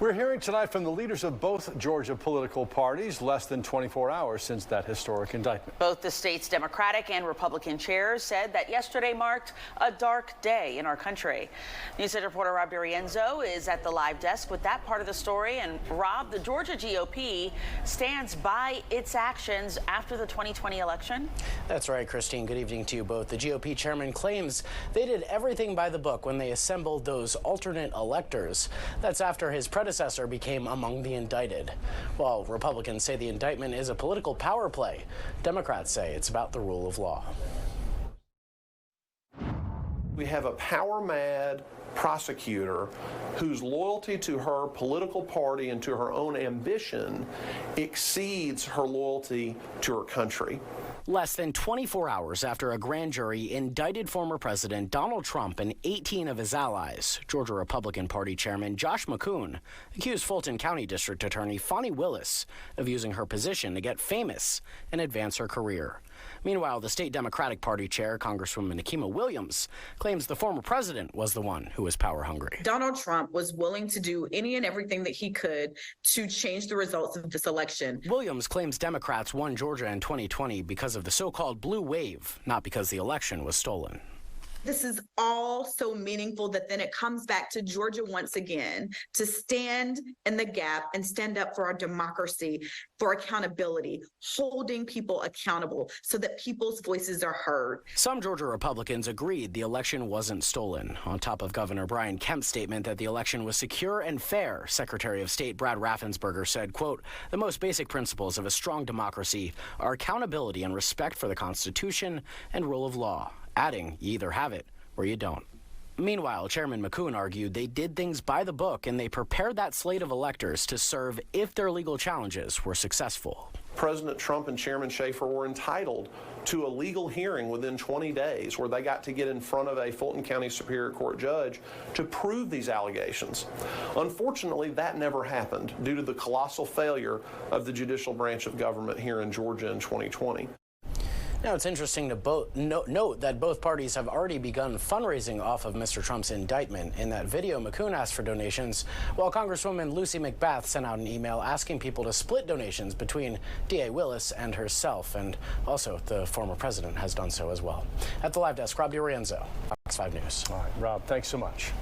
We're hearing tonight from the leaders of both Georgia political parties less than 24 hours since that historic indictment. Both the state's Democratic and Republican chairs said that yesterday marked a dark day in our country. News Center reporter Rob D'Arienzo is at the live desk with that part of the story. And Rob, the Georgia GOP stands by its actions after the 2020 election. That's right, Christine. Good evening to you both. The GOP chairman claims they did everything by the book when they assembled those alternate electors. That's after his predecessor became among the indicted. While Republicans say the indictment is a political power play, Democrats say it's about the rule of law. We have a power-mad prosecutor whose loyalty to her political party and to her own ambition exceeds her loyalty to her country. Less than 24 hours after a grand jury indicted former President Donald Trump and 18 of his allies, Georgia Republican Party Chairman Josh McCoon accused Fulton County District Attorney Fani Willis of using her position to get famous and advance her career. Meanwhile, the state Democratic Party chair, Congresswoman Nikema Williams, claims the former president was the one who was power hungry. Donald Trump was willing to do any and everything that he could to change the results of this election. Williams claims Democrats won Georgia in 2020 because of the so-called blue wave, not because the election was stolen. This is all so meaningful that then it comes back to Georgia once again to stand in the gap and stand up for our democracy, for accountability, holding people accountable so that people's voices are heard. Some Georgia Republicans agreed the election wasn't stolen. On top of Governor Brian Kemp's statement that the election was secure and fair, Secretary of State Brad Raffensperger said, quote, "The most basic principles of a strong democracy are accountability and respect for the Constitution and rule of law," adding, "You either have it or you don't." Meanwhile, Chairman McCoon argued they did things by the book and they prepared that slate of electors to serve if their legal challenges were successful. President Trump and Chairman Schaefer were entitled to a legal hearing within 20 days where they got to get in front of a Fulton County Superior Court judge to prove these allegations. Unfortunately, that never happened due to the colossal failure of the judicial branch of government here in Georgia in 2020. Now, it's interesting to note that both parties have already begun fundraising off of Mr. Trump's indictment. In that video, McCoon asked for donations, while Congresswoman Lucy McBath sent out an email asking people to split donations between DA Willis and herself. And also, the former president has done so as well. At the live desk, Rob D'Arienzo, Fox 5 News. All right, Rob, thanks so much.